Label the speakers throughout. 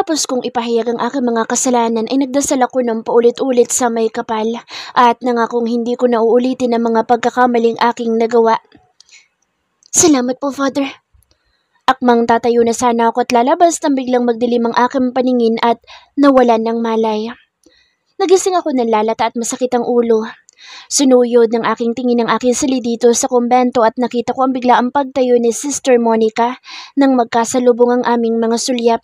Speaker 1: Matapos kong ipahayag ang aking mga kasalanan ay nagdasal ako ng paulit-ulit sa may kapal at nangakong hindi ko na uulitin ang mga pagkakamaling aking nagawa. Salamat po, Father. Akmang tatayo na sana ako at lalabas nang biglang magdilim ang aking paningin at nawalan ng malay. Nagising ako ng lalata at masakit ang ulo. Sunuyod ng aking tingin ang aking sili dito sa kumbento at nakita ko ang biglaang pagtayo ni Sister Monica nang magkasalubong ang aming mga sulyap.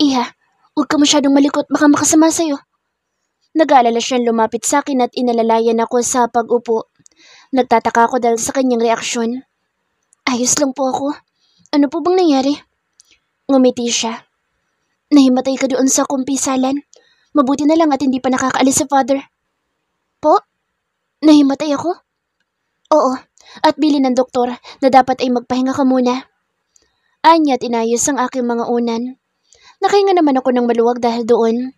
Speaker 1: Iha, huwag ka masyadong malikot, baka makasama sa'yo. Nag-aalala siyang lumapit sa akin at inalalayan ako sa pag-upo. Nagtataka ako dahil sa kanyang reaksyon. Ayos lang po ako. Ano po bang nangyari? Ngumiti siya. Nahimatay ka doon sa kumpisalan. Mabuti na lang at hindi pa nakakaalis si Father. Po? Nahimatay ako? Oo, at bilin ng doktor na dapat ay magpahinga ka muna. Anya at inayos ang aking mga unan. Nakahinga naman ako ng maluwag dahil doon.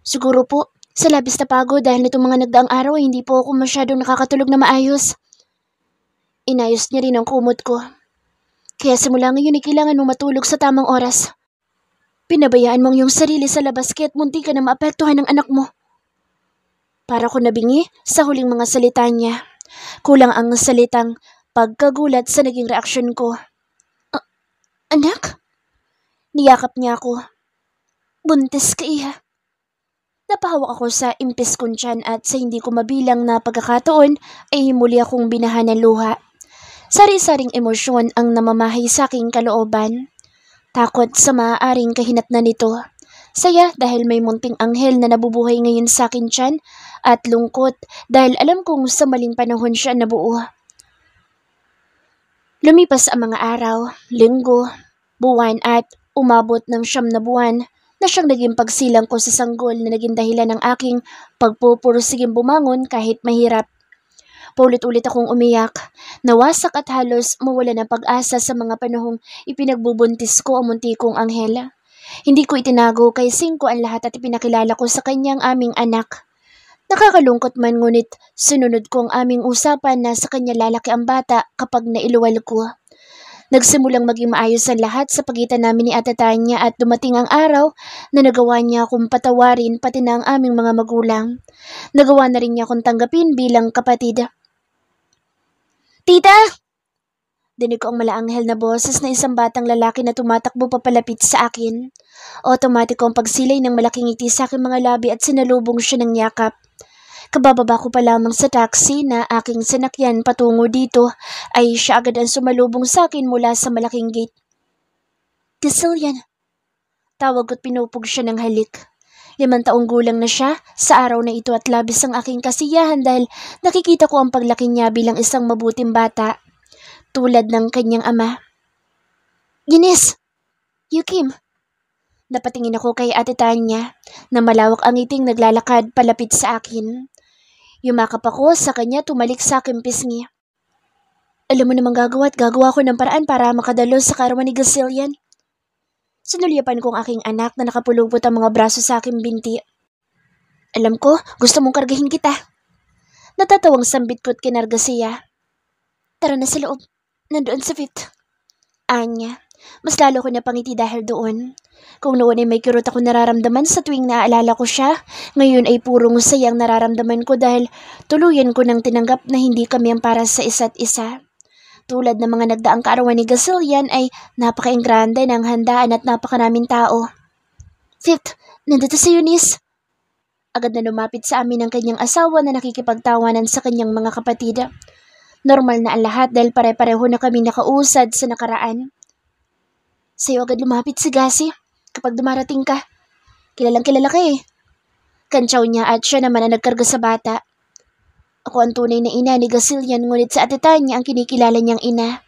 Speaker 1: Siguro po, sa labis na pagod dahil nitong mga nagdaang araw ay hindi po ako masyadong nakakatulog na maayos. Inayos niya rin ang kumot ko. Kaya simula ngayon ay kailangan mong matulog sa tamang oras. Pinabayaan mong iyong sarili sa labas kaya't munti ka na maapektuhan ng anak mo. Para ko nabingi sa huling mga salita niya. Kulang ang salitang pagkagulat sa naging reaksyon ko. Anak? Niyakap niya ako. Buntis ka, iha. Napahawak ako sa impis kong tiyan at sa hindi ko mabilang na pagkakataon ay muli akong binahan ng luha. Sari-saring emosyon ang namamahay sa aking kalooban. Takot sa maaaring kahinatnan nito. Saya dahil may munting anghel na nabubuhay ngayon sa aking tiyan at lungkot dahil alam kong sa maling panahon siya nabuo. Lumipas ang mga araw, linggo, buwan at umabot ng 9 na buwan na siyang naging pagsilang ko sa sanggol na naging dahilan ng aking pagpupursiging bumangon kahit mahirap. Paulit-ulit akong umiyak, nawasak at halos mawala ng pag-asa sa mga panahong ipinagbubuntis ko ang munti kong anghel. Hindi ko itinago kay Singko ang lahat at ipinakilala ko sa kanyang aming anak. Nakakalungkot man ngunit sinunod ko ang aming usapan na sa kanya lalaki ang bata kapag nailuwal ko. Nagsimulang maging maayos ang lahat sa pagitan namin ni Ate Tanya at dumating ang araw na nagawa niya akong patawarin pati na ang aming mga magulang. Nagawa na rin niya akong tanggapin bilang kapatid. Tita! Dinig ko ang malaanghel na boses na isang batang lalaki na tumatakbo papalapit sa akin. Otomatiko ang pagsilay ng malaking ngiti sa aking mga labi at sinalubong siya ng yakap. Kabababa ko pa lamang sa taxi na aking sinakyan patungo dito ay siya agad ang sumalubong sa akin mula sa malaking gate. Gasillian. Tawag ko't pinupog siya ng halik. 5 taong gulang na siya sa araw na ito at labis ang aking kasiyahan dahil nakikita ko ang paglaki niya bilang isang mabuting bata, tulad ng kanyang ama. Ginis! Yukim! Napatingin ako kay Ate Tanya na malawak ang ngiting naglalakad palapit sa akin. Yumakap ako sa kanya tumalik sa aking pisngi. Alam mo namang gagawa ko ng paraan para makadalo sa karawan ni Gasillian. Sinulyapan ko ang aking anak na nakapulupot ang mga braso sa aking binti. Alam ko, gusto mong kargahin kita. Natatawang sambit ko't kinarga siya. Tara na sa loob. Nandoon sa 5th. Anya, mas lalo ko napangiti dahil doon. Kung noon ay may kirot ako nararamdaman sa tuwing naaalala ko siya, ngayon ay purong sayang nararamdaman ko dahil tuluyan ko nang tinanggap na hindi kami ang para sa isa't isa. Tulad ng mga nagdaang kaarawan ni Gasillian ay napaka-ingrande ng handaan at napakaraming tao. 5th, nandito si Eunice. Agad na lumapit sa amin ang kanyang asawa na nakikipagtawanan sa kanyang mga kapatid. Normal na ang lahat dahil pare-pareho na kami nakausad sa nakaraan. Sa'yo agad lumapit si Gasi kapag dumarating ka. Kilalang kilala ka eh. Kantsaw niya at siya naman ang nagkarga sa bata. Ako ang tunay na ina ni Gasillian ngunit sa Ate Tanya ang kinikilala niyang ina.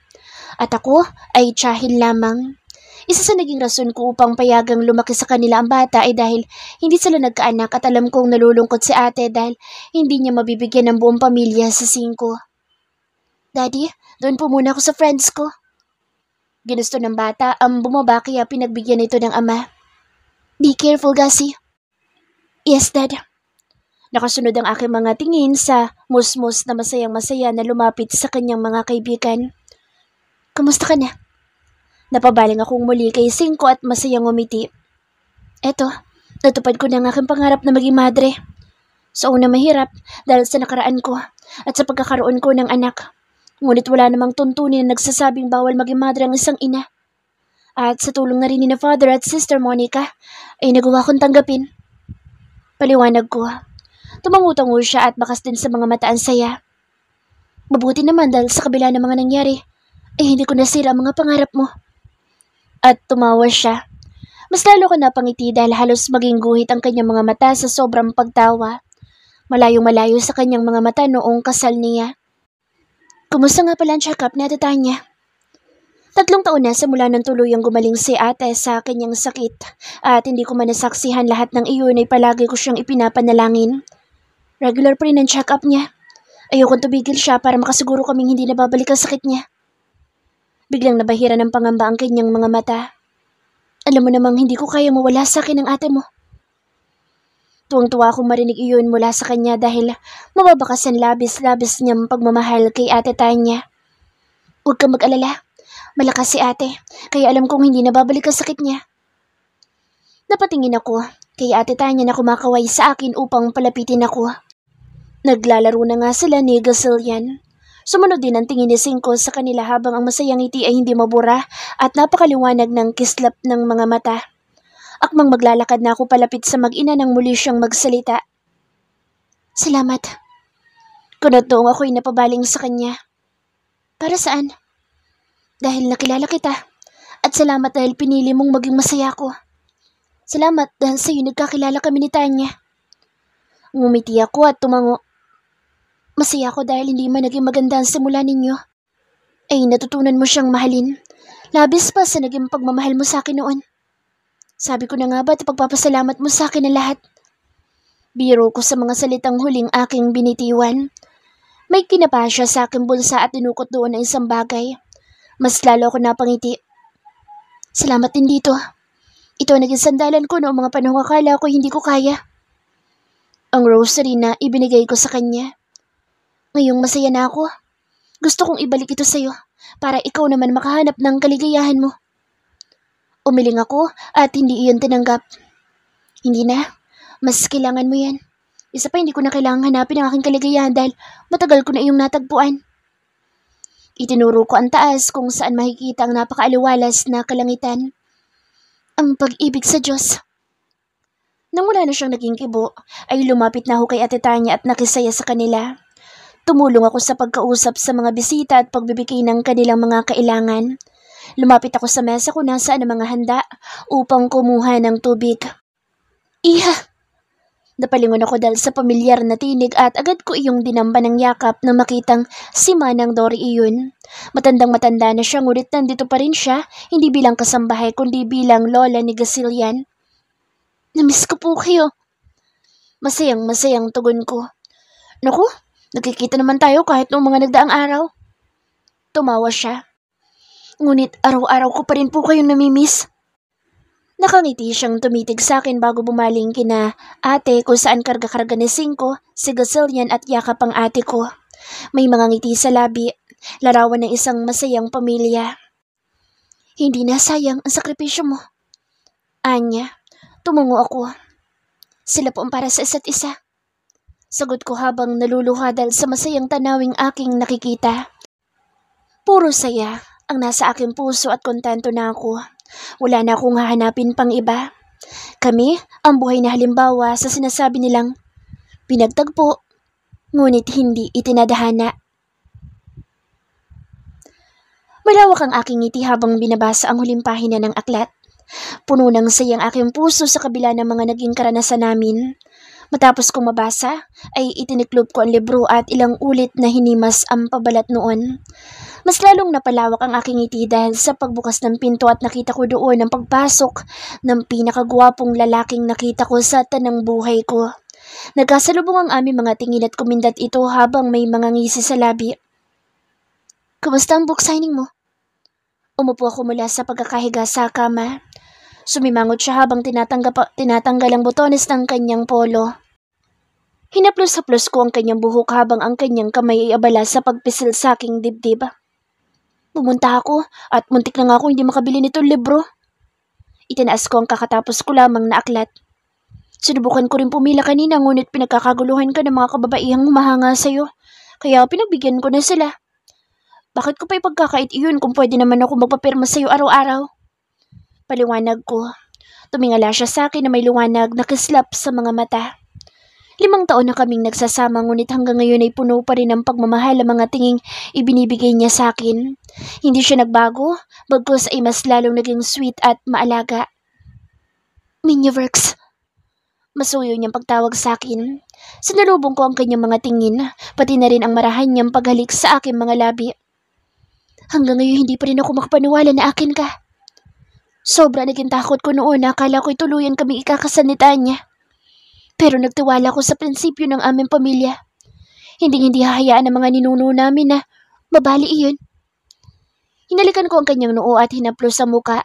Speaker 1: At ako ay tiyahil lamang. Isa sa naging rason ko upang payagang lumaki sa kanila ang bata ay dahil hindi sila nagkaanak at alam kong nalulungkot si ate dahil hindi niya mabibigyan ng buong pamilya sa 5. Daddy, doon po muna ako sa friends ko. Ginusto ng bata ang bumaba kaya pinagbigyan ito ng ama. Be careful, Gasi. Yes, Dad. Nakasunod ang aking mga tingin sa musmus na masayang-masaya na lumapit sa kanyang mga kaibigan. Kumusta ka na? Napabaling akong muli kay Singko at masayang umiti. Eto, natupad ko na ang aking pangarap na maging madre. Sa una mahirap dahil sa nakaraan ko at sa pagkakaroon ko ng anak. Ngunit wala namang tuntunin na nagsasabing bawal maging madre ang isang ina. At sa tulong na rin ni na Father at Sister Monica, ay nagawa kong tanggapin. Paliwanag ko. Tumangutango siya at bakas din sa mga mata ang saya. Mabuti naman dahil sa kabila ng mga nangyari, ay hindi ko nasira ang mga pangarap mo. At tumawa siya. Mas lalo ko napangiti dahil halos maging guhit ang kanyang mga mata sa sobrang pagtawa. Malayong-malayo sa kanyang mga mata noong kasal niya. Kumusta nga pala ang check-up ni Ate Tanya? 3 taon na simula nang tuluyang gumaling si ate sa kanyang sakit at hindi ko man nasaksihan lahat ng iyon ay palagi ko siyang ipinapanalangin. Regular pa rin ang check-up niya. Ayokong tumigil siya para makasiguro kaming hindi nababalik ang sakit niya. Biglang nabahira ng pangamba ang kanyang mga mata. Alam mo namang hindi ko kaya mawala sa akin ang ate mo. Tuwang-tuwa akong marinig iyon mula sa kanya dahil mababakas ang labis-labis niyang pagmamahal kay Ate Tanya. Huwag kang mag-alala. Malakas si ate, kaya alam kong hindi nababalik ang sakit niya. Napatingin ako kay Ate Tanya na kumakaway sa akin upang palapitin ako. Naglalaro na nga sila ni Gazillian. Sumunod din ang tingin ni Cinco sa kanila habang ang masayang ngiti ay hindi mabura at napakaliwanag ng kislap ng mga mata. Akmang maglalakad na ako palapit sa mag-ina nang muli siyang magsalita. Salamat. Kunotong ako'y napabaling sa kanya. Para saan? Dahil nakilala kita. At salamat dahil pinili mong maging masaya ko. Salamat dahil sa'yo nagkakilala kami ni Tanya. Ngumiti ako at tumango. Masaya ako dahil hindi man naging maganda ang simula ninyo. Ay natutunan mo siyang mahalin. Labis pa sa naging pagmamahal mo sa akin noon. Sabi ko na nga ba't pagpapasalamat mo sa akin na lahat? Biro ko sa mga salitang huling aking binitiwan. May kinapa siya sa aking bulsa at tinukot doon ang isang bagay. Mas lalo ako napangiti. Salamat din dito. Ito ang naging sandalan ko noong mga panahong akala ko hindi ko kaya. Ang rosary na ibinigay ko sa kanya. Ngayong masaya na ako. Gusto kong ibalik ito sa'yo para ikaw naman makahanap ng kaligayahan mo. Umiling ako at hindi iyon tinanggap. Hindi na. Mas kailangan mo yan. Isa pa hindi ko na kailangan hanapin ang aking kaligayahan dahil matagal ko na iyong natagpuan. Itinuro ko ang taas kung saan makikita ang napakaaliwalas na kalangitan. Ang pag-ibig sa Diyos. Nang wala na siyang naging kibo, ay lumapit na ako kay Ate Tanya at nakisaya sa kanila. Tumulong ako sa pagkausap sa mga bisita at pagbibigay ng kanilang mga kailangan. Lumapit ako sa mesa kung nasaan ang mga handa upang kumuha ng tubig. Iha! Napalingon ako dahil sa pamilyar na tinig at agad ko iyong dinamba ng yakap nang makitang si Manang Dory iyon. Matandang-matanda na siya ngunit nandito pa rin siya, hindi bilang kasambahay kundi bilang lola ni Gazillian. Namiss ko po kayo. Masayang-masayang tugon ko. Naku, nagkikita naman tayo kahit noong mga nagdaang araw. Tumawa siya. Ngunit araw-araw ko pa rin po kayong namimiss. Nakangiti siyang tumitig sa akin bago bumaling kina ate kung saan karga-karga ni Cinco, si Gazillian at yakap ang ate ko. May mga ngiti sa labi, larawan ng isang masayang pamilya. Hindi na sayang ang sakripisyo mo. Anya, tumungo ako. Sila po ang para sa isa't isa. Sagot ko habang naluluha dahil sa masayang tanawing aking nakikita. Puro saya ang nasa aking puso at kontento na ako. Wala na akong hahanapin pang iba. Kami ang buhay na halimbawa sa sinasabi nilang pinagtagpo, ngunit hindi itinadhana. Malawak ang aking ngiti habang binabasa ang huling pahina ng aklat. Puno ng sayang aking puso sa kabila ng mga naging karanasan namin. Matapos kong mabasa, ay itiniklob ko ang libro at ilang ulit na hinimas ang pabalat noon. Mas lalong napalawak ang aking ngiti dahil sa pagbukas ng pinto at nakita ko doon ang pagpasok ng pinakagwapong lalaking nakita ko sa tanang buhay ko. Nagkasalubong ang aming mga tingin at kumindat ito habang may mga ngisi sa labi. Kumusta ang book signing mo? Umupo ako mula sa pagkakahiga sa kama. Sumimangot siya habang tinatanggal ang botones ng kanyang polo. Hinaplos-haplos ko ang kanyang buhok habang ang kanyang kamay ay abala sa pagpisil sa aking dibdib. Pumunta ako at muntik na nga ako hindi makabili nitong libro. Itinaas ko ang kakatapos ko lamang na aklat. Sinubukan ko rin pumila kanina ngunit pinagkakaguluhan ka ng mga kababaihang humahanga sa'yo. Kaya pinagbigyan ko na sila. Bakit ko pa ipagkakait iyon kung pwede naman ako magpapirma sa'yo araw-araw? Paliwanag ko. Tumingala siya sa akin na may liwanag na kislap sa mga mata. 5 taon na kaming nagsasama ngunit hanggang ngayon ay puno pa rin ng pagmamahal ang mga tinging ibinibigay niya sa akin. Hindi siya nagbago, bagkus ay mas lalong naging sweet at maalaga. Miniverx. Masuyo niyang pagtawag sa akin. Sinalubong ko ang kanyang mga tingin, pati na rin ang marahan niyang paghalik sa aking mga labi. Hanggang ngayon hindi pa rin ako makapaniwala na akin ka. Sobra naging takot ko noon na akala ko'y tuluyan kaming ikakasal ni Tanya. Pero nagtiwala ko sa prinsipyo ng aming pamilya. Hindi hahayaan ng mga ninuno namin na mabali iyon. Hinalikan ko ang kanyang noo at hinaplos sa muka.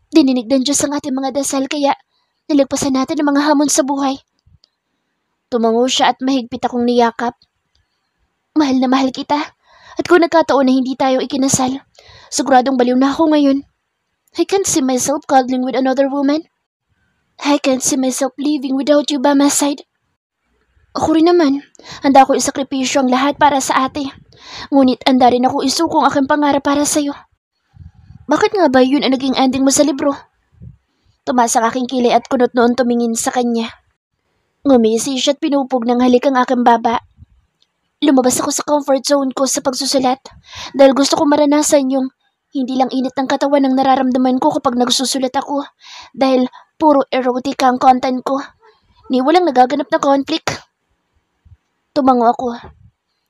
Speaker 1: Dininig ng Diyos ang ating mga dasal kaya nilagpasan natin ang mga hamon sa buhay. Tumango siya at mahigpit akong niyakap. Mahal na mahal kita. At kung nagkataon na hindi tayo ikinasal, siguradong baliw na ako ngayon. I can't see myself cuddling with another woman. I can't see myself living without you by my side. Ako rin naman. Handa ko isakripisyo ang lahat para sa ate. Ngunit handa rin ako isuko ang aking pangarap para sa'yo. Bakit nga ba yun ang naging ending mo sa libro? Tumaas ang aking kilay at kunot noon tumingin sa kanya. Ngumisi siya at pinupog ng halik ang aking baba. Lumabas ako sa comfort zone ko sa pagsusulat dahil gusto ko maranasan yung hindi lang init ng katawan ang nararamdaman ko kapag nagsusulat ako dahil puro erotica ang content ko. Ni walang nagaganap na conflict. Tumango ako.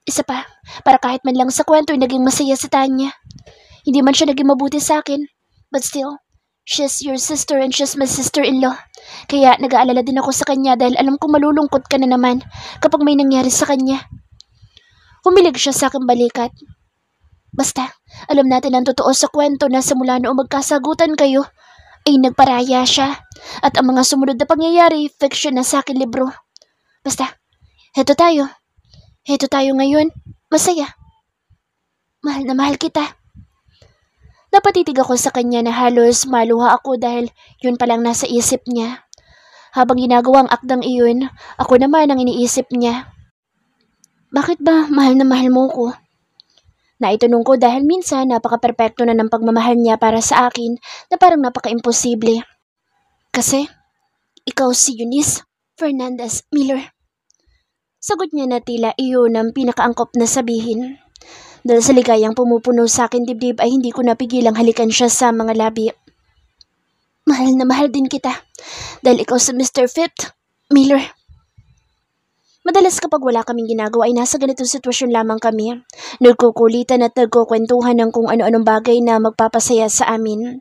Speaker 1: Isa pa, para kahit man lang sa kwento ay naging masaya si Tanya. Hindi man siya naging mabuti sa akin. But still, she's your sister and she's my sister-in-law. Kaya nag-aalala din ako sa kanya dahil alam ko malulungkot ka na naman kapag may nangyari sa kanya. Humilig siya sa aking balikat. Basta, alam natin ang totoo sa kwento na simula noong magkasagutan kayo, ay nagparaya siya. At ang mga sumunod na pangyayari, fiction na sa akin libro. Basta, heto tayo. Heto tayo ngayon. Masaya. Mahal na mahal kita. Napatitig ako sa kanya na halos maluha ako dahil yun palang nasa isip niya. Habang ginagawa ang akdang iyon, ako naman ang iniisip niya. Bakit ba mahal na mahal mo ko? Naitanong ko dahil minsan napaka-perpekto na ng pagmamahal niya para sa akin na parang napaka-imposible. Kasi, ikaw si Eunice Fernandez Miller. Sagot niya na tila iyon ang pinakaangkop na sabihin. Dahil sa ligayang pumupuno sa akin dibdib ay hindi ko napigilang halikan siya sa mga labi. Mahal na mahal din kita dahil ikaw si Mr. Fifth Miller. Madalas kapag wala kaming ginagawa ay nasa ganitong sitwasyon lamang kami. Nagkukulitan at nagkukwentuhan ng kung ano-anong bagay na magpapasaya sa amin.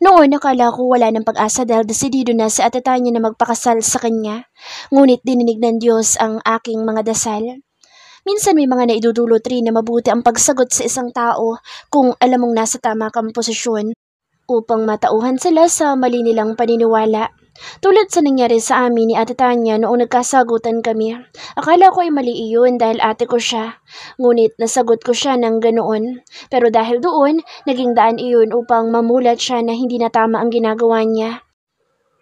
Speaker 1: Noon nakala ko wala ng pag-asa dahil desidido na si Ate Tanya na magpakasal sa kanya. Ngunit dininig ng Diyos ang aking mga dasal. Minsan may mga naidudulot rin na mabuti ang pagsagot sa isang tao kung alam mong nasa tama kang posisyon upang matauhan sila sa mali nilang paniniwala. Tulad sa nangyari sa amin ni Ate Tanya noong nagkasagutan kami. Akala ko ay mali iyon dahil ate ko siya. Ngunit nasagot ko siya ng ganoon. Pero dahil doon, naging daan iyon upang mamulat siya na hindi na tama ang ginagawa niya.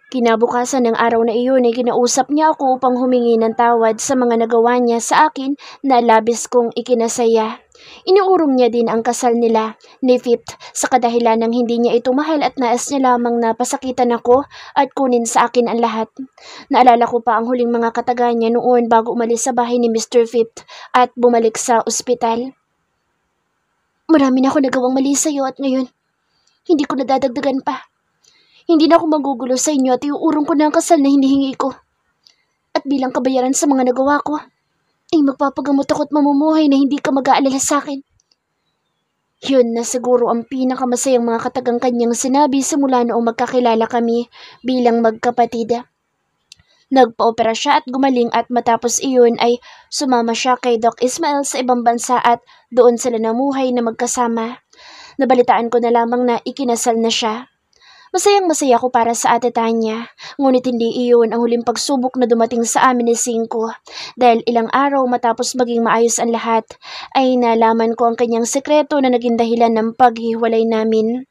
Speaker 1: Kinabukasan ng araw na iyon ay kinausap niya ako upang humingi ng tawad sa mga nagawa niya sa akin na labis kong ikinasaya. Iniurong niya din ang kasal nila ni Fifth sa kadahilan ng hindi niya ito mahal at nais niya lamang na pasakitan ako at kunin sa akin ang lahat. Naalala ko pa ang huling mga kataga niya noon bago umalis sa bahay ni Mr. Fifth at bumalik sa ospital. Marami na ako nagawang mali sa iyo at ngayon, hindi ko nadadagdagan pa. Hindi na ako magugulo sa inyo at iuurong ko na ang kasal na hinihingi ko. At bilang kabayaran sa mga nagawa ko, ay magpapagamot ako at mamumuhay na hindi ka mag-aalala sa akin. Yun na siguro ang pinakamasayang mga katagang kanyang sinabi simula noong magkakilala kami bilang magkapatid. Nagpa-opera siya at gumaling at matapos iyon ay sumama siya kay Doc Ismael sa ibang bansa at doon sila namuhay na magkasama. Nabalitaan ko na lamang na ikinasal na siya. Masayang-masaya ko para sa Ate Tanya, ngunit hindi iyon ang huling pagsubok na dumating sa amin ni Cinco. Dahil ilang araw matapos maging maayos ang lahat, ay nalaman ko ang kanyang sekreto na naging dahilan ng paghiwalay namin.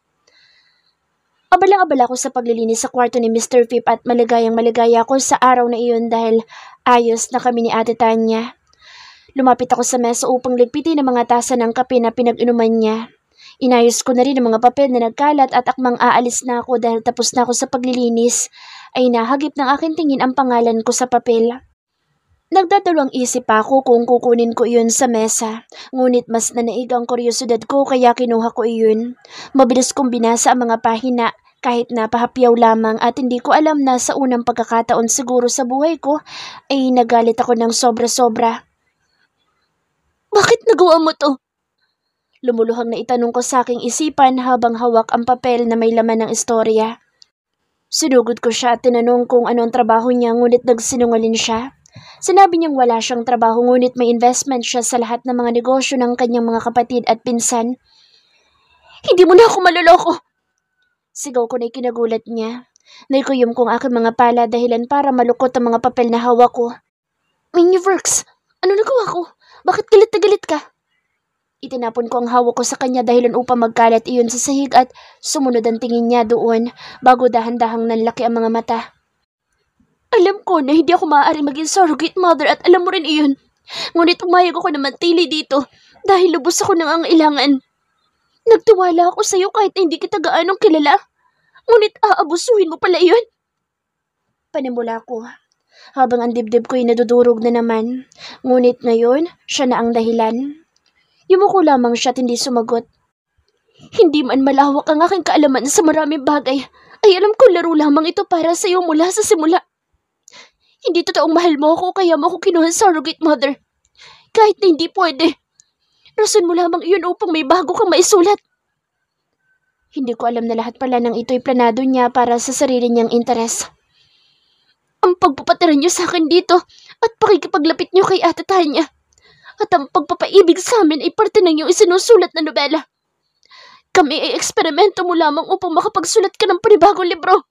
Speaker 1: Abalang-abala ko sa paglilinis sa kwarto ni Mr. Pip at maligayang maligaya ako sa araw na iyon dahil ayos na kami ni Ate Tanya. Lumapit ako sa mesa upang ligpitin ang mga tasa ng kape na pinag-inuman niya. Inayos ko na rin ang mga papel na nagkalat at akmang aalis na ako dahil tapos na ako sa paglilinis, ay nahagip ng aking tingin ang pangalan ko sa papel. Nagdadalawang isip pa ako kung kukunin ko iyon sa mesa, ngunit mas nanaig ang kuryosidad ko kaya kinuha ko iyon. Mabilis kong binasa ang mga pahina kahit napahapyaw lamang at hindi ko alam na sa unang pagkakataon siguro sa buhay ko ay nagalit ako ng sobra-sobra. Bakit nagawa mo to? Lumuluhang na itanong ko sa aking isipan habang hawak ang papel na may laman ng istorya. Sinugod ko siya at tinanong kung ano ang trabaho niya ngunit nagsinungaling siya. Sinabi niyang wala siyang trabaho ngunit may investment siya sa lahat ng mga negosyo ng kanyang mga kapatid at pinsan. Hindi mo na ako maloloko! Sigaw ko na ikinagulat niya. Naikuyom kong aking mga pala dahilan para malukot ang mga papel na hawak ko. Miniverse, ano nagawa ko? Bakit galit na galit ka? Itinapon ko ang hawak ko sa kanya dahilan upang magkalat iyon sa sahig at sumunod ang tingin niya doon bago dahan-dahang nanlaki ang mga mata. Alam ko na hindi ako maaaring maging surrogate mother at alam mo rin iyon. Ngunit umayag ako na mantili dito dahil lubos ako ng angailangan. Nagtiwala ako sa iyo kahit na hindi kita gaanong kilala. Ngunit aabusuhin mo pala iyon. Panimula ko habang ang dibdib ko'y nadudurog na naman. Ngunit ngayon, siya na ang dahilan. Yumuko lamang siya at hindi sumagot. Hindi man malawak ang aking kaalaman sa maraming bagay, ay alam ko laro lamang ito para sa iyo mula sa simula. Hindi totoong mahal mo ako kaya mo ako kinuha surrogate mother. Kahit na hindi pwede. Rason mo lamang iyon upang may bago kang maisulat. Hindi ko alam na lahat pala ng ito'y planado niya para sa sarili niyang interes. Ang pagpapatira niyo sa akin dito at pakikipaglapit niyo kay Ate Tanya. At ang pagpapaibig sa amin ay parte ng iyong isinusulat na nobela. Kami ay eksperimento mo lamang upang makapagsulat ka ng panibagong libro.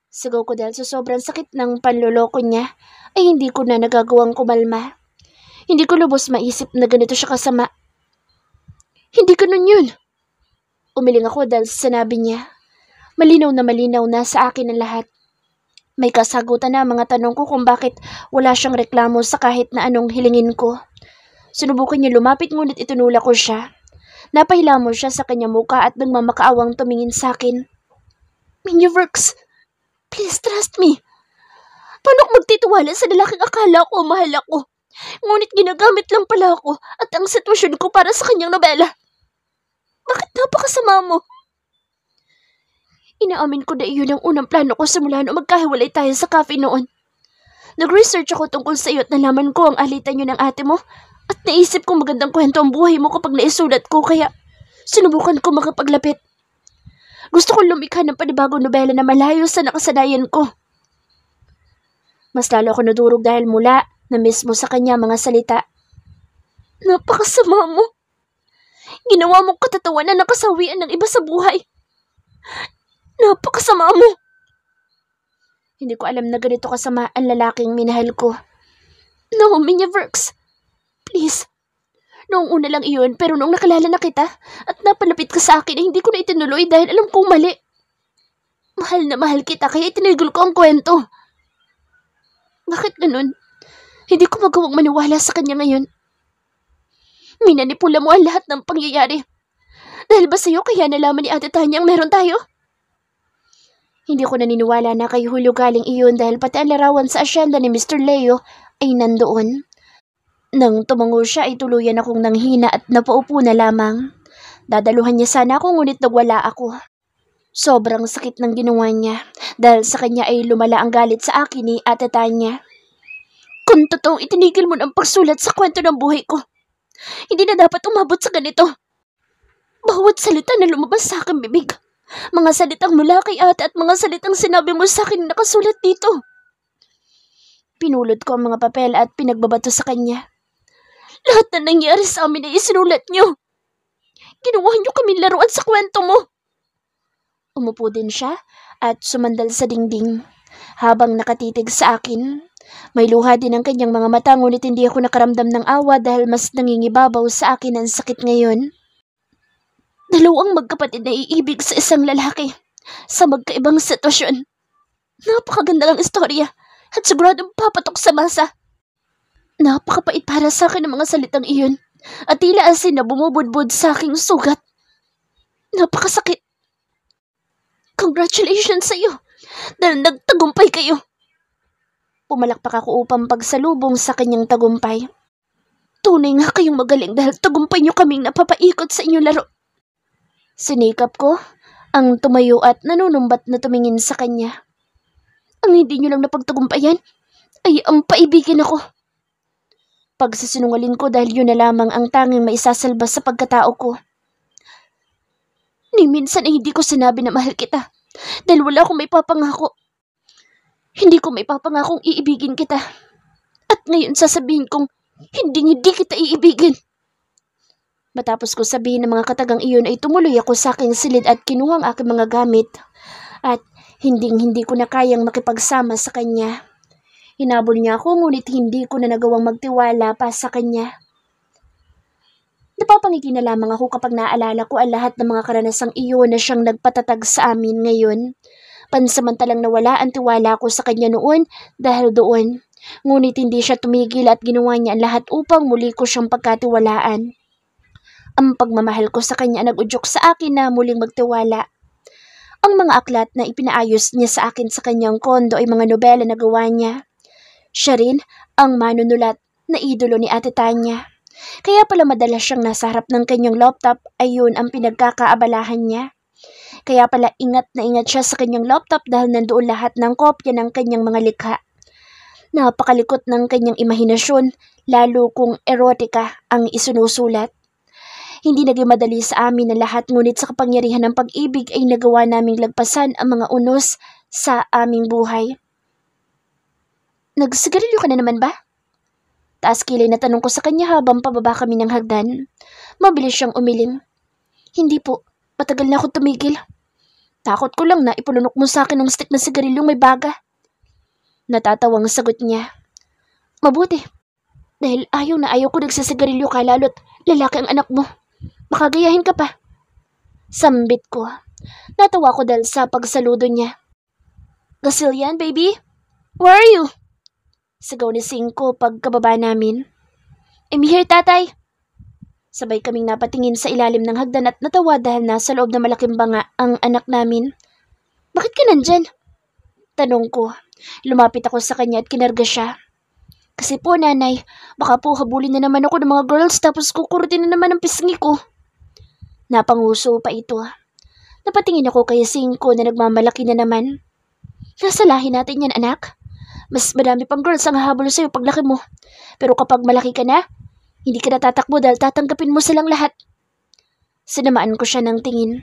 Speaker 1: Sigaw ko dahil sa sobrang sakit ng panloloko niya, ay hindi ko na nagagawang kumalma. Hindi ko lubos maisip na ganito siya kasama. Hindi ganun yun. Umiling ako dahil sa sinabi niya. Malinaw na sa akin ang lahat. May kasagutan na mga tanong ko kung bakit wala siyang reklamo sa kahit na anong hilingin ko. Sinubukan niya lumapit ngunit itinula ko siya. Napahilamo siya sa kanyang muka at nagmamakaawang tumingin sa akin. Miniverse, please trust me. Paano ako magtitiwala sa lalaking akala ko mahal ako? Ngunit ginagamit lang pala ako at ang sitwasyon ko para sa kanyang nobela. Bakit napakasama mo? Inaamin ko na iyon ang unang plano ko simula nung magkahiwalay tayo sa cafe noon. Nag-research ako tungkol sa iyo at nalaman ko ang alitan niyo ng ate mo at naisip ko magandang kwento ang buhay mo kapag naisulat ko kaya sinubukan ko makapaglapit. Gusto kong lumikha ng panibagong nobela na malayo sa nakasanayan ko. Mas lalo ako nadurog dahil mula na mismo sa kanya mga salita. Napakasama mo. Ginawa mong katatawanan ng kasawian ng iba sa buhay. Napakasama mo. Hindi ko alam na ganito kasama ang lalaking minahal ko. No, Miniverse. Please. Noong una lang iyon pero noong nakalala na kita at napalapit ka sa akin ay hindi ko na itinuloy dahil alam kong mali. Mahal na mahal kita kaya itinigil ko ang kwento. Bakit ganun? Hindi ko magawang maniwala sa kanya ngayon. Minanipula mo ang lahat ng pangyayari. Dahil ba sa'yo kaya nalaman ni Ate Tanya ang meron tayo? Hindi ko naniniwala na kay Julio galing iyon dahil pati ang larawan sa asyenda ni Mr. Leo ay nandoon. Nang tumango siya ay tuluyan akong nanghina at napaupo na lamang. Dadaluhan niya sana ako ngunit nagwala ako. Sobrang sakit ng ginawa niya dahil sa kanya ay lumala ang galit sa akin ni Ate Tanya. Kung totoong itinigil mo ng pagsulat sa kwento ng buhay ko, hindi na dapat umabot sa ganito. Bawat salita na lumabas sa aking bibig, mga salitang mula kay ate at mga salitang sinabi mo sa akin nakasulat dito. Pinulot ko ang mga papel at pinagbabato sa kanya. Lahat na nangyari sa amin ay isinulat niyo. Ginawa niyo kami laruan sa kwento mo. Umupo din siya at sumandal sa dingding habang nakatitig sa akin. May luha din ang kanyang mga mata ngunit hindi ako nakaramdam ng awa dahil mas nangingibabaw sa akin ang sakit ngayon. Dalawang magkapatid na iibig sa isang lalaki sa magkaibang sitwasyon. Napakaganda ng istorya at siguradong papatok sa masa. Napakapait para sa akin ang mga salitang iyon at tila asin na bumubudbud sa aking sugat. Napakasakit. Congratulations sa iyo dahil nagtagumpay kayo. Pumalakpak ako upang pagsalubong sa kanyang tagumpay. Tunay nga kayong magaling dahil tagumpay niyo kaming napapaikot sa inyong laro. Sinikap ko ang tumayo at nanunumbat na tumingin sa kanya. Ang hindi niyo lang napagtagumpayan ay ang paibigin ako. Pagsisinungaling ko dahil yun na lamang ang tanging maisasalba sa pagkatao ko. Ni minsan ay hindi ko sinabi na mahal kita dahil wala akong may papangako. Hindi ko may papangakong iibigin kita. At ngayon sasabihin kong hindi kita iibigin. Matapos ko sabihin ng mga katagang iyon ay tumuloy ako sa aking silid at kinuha ang aking mga gamit. At hindi ko na kayang makipagsama sa kanya. Hinabol niya ako ngunit hindi ko na nagawang magtiwala pa sa kanya. Napapangiti na lamang ako kapag naaalala ko ang lahat ng mga karanasang iyon na siyang nagpatatag sa amin ngayon. Pansamantalang nawala ang tiwala ko sa kanya noon dahil doon. Ngunit hindi siya tumigil at ginawa niya ang lahat upang muli ko siyang pagkatiwalaan. Ang pagmamahal ko sa kanya nag-udyok sa akin na muling magtiwala. Ang mga aklat na ipinaayos niya sa akin sa kanyang kondo ay mga nobela na gawa niya. Siya rin ang manunulat na idolo ni Ate Tanya. Kaya pala madalas siyang nasa harap ng kanyang laptop ay yun ang pinagkakaabalahan niya. Kaya pala ingat na ingat siya sa kanyang laptop dahil nandoon lahat ng kopya ng kanyang mga likha. Napakalikot ng kanyang imahinasyon, lalo kung erotika ang isinusulat. Hindi naging madali sa amin na lahat ngunit sa kapangyarihan ng pag-ibig ay nagawa naming lagpasan ang mga unos sa aming buhay. Nagsigarilyo ka na naman ba? Taas kilay na tanong ko sa kanya habang pababa kami ng hagdan. Mabilis siyang umiling. Hindi po, matagal na ako tumigil. Takot ko lang na ipulunok mo sa akin ng stick na sigarilyong may baga. Natatawang sagot niya. Mabuti, dahil ayaw na ayaw ko nagsisigarilyo ka lalo't lalaki ang anak mo. Makagayahin ka pa. Sambit ko. Natawa ko dahil sa pagsaludo niya. Gasillian, baby? Where are you? Sigaw ni Cinco pagkababa namin. I'm here, tatay. Sabay kaming napatingin sa ilalim ng hagdan at natawa dahil nasa loob na malaking banga ang anak namin. Bakit ka nandyan? Tanong ko. Lumapit ako sa kanya at kinarga siya. Kasi po, nanay, baka po habulin na naman ako ng mga girls tapos kukurutin na naman ang pisngi ko. Napanguso pa ito. Napatingin ako kay Cinco na nagmamalaki na naman. Nasa lahi natin yan, anak. Mas madami pang girls ang hahabol sa'yo paglaki mo. Pero kapag malaki ka na, hindi ka natatakbo dahil tatanggapin mo silang lahat. Sinamaan ko siya ng tingin.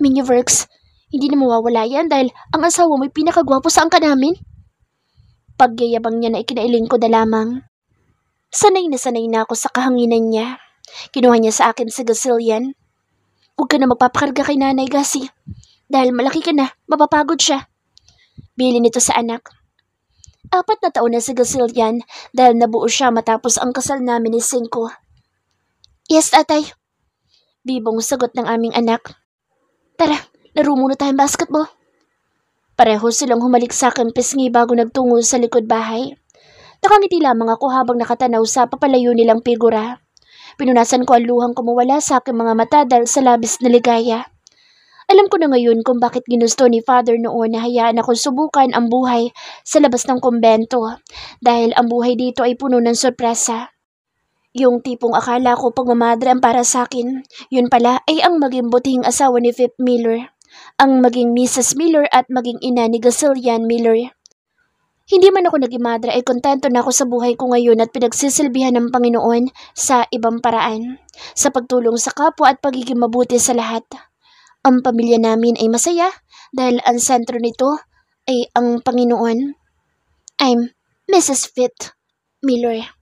Speaker 1: Miniverx, hindi na mawawala yan dahil ang asawa mo'y pinakagwapo sa angka namin. Pagyayabang niya na ikinailing ko na lamang. Sanay na ako sa kahanginan niya. Kinuha niya sa akin si Gasillian. Huwag ka na magpapakarga kay Nanay Gasi. Dahil malaki ka na, mapapagod siya. Bili nito sa anak. 4 na taon na si Gasillian dahil nabuo siya matapos ang kasal namin ni Cinco. Yes, tatay. Bibong sagot ng aming anak. Tara, laro muna tayong basketball. Pareho silang humalik sa akin pisngi bago nagtungo sa likod bahay. Nakangiti lamang ako habang nakatanaw sa papalayo nilang figura. Pinunasan ko ang luhang kumawala sa aking mga mata dahil sa labis na ligaya. Alam ko na ngayon kung bakit ginusto ni Father noon na hayaan akong subukan ang buhay sa labas ng kumbento dahil ang buhay dito ay puno ng sorpresa. Yung tipong akala ko pagmamadre ang para sa akin, yun pala ay ang maging butihing asawa ni Philip Miller, ang maging Mrs. Miller at maging ina ni Gasillian Miller. Hindi man ako naging madre ay kontento na ako sa buhay ko ngayon at pinagsisilbihan ng Panginoon sa ibang paraan, sa pagtulong sa kapwa at pagiging mabuti sa lahat. Ang pamilya namin ay masaya dahil ang sentro nito ay ang Panginoon. I'm Mrs. Fit Miller.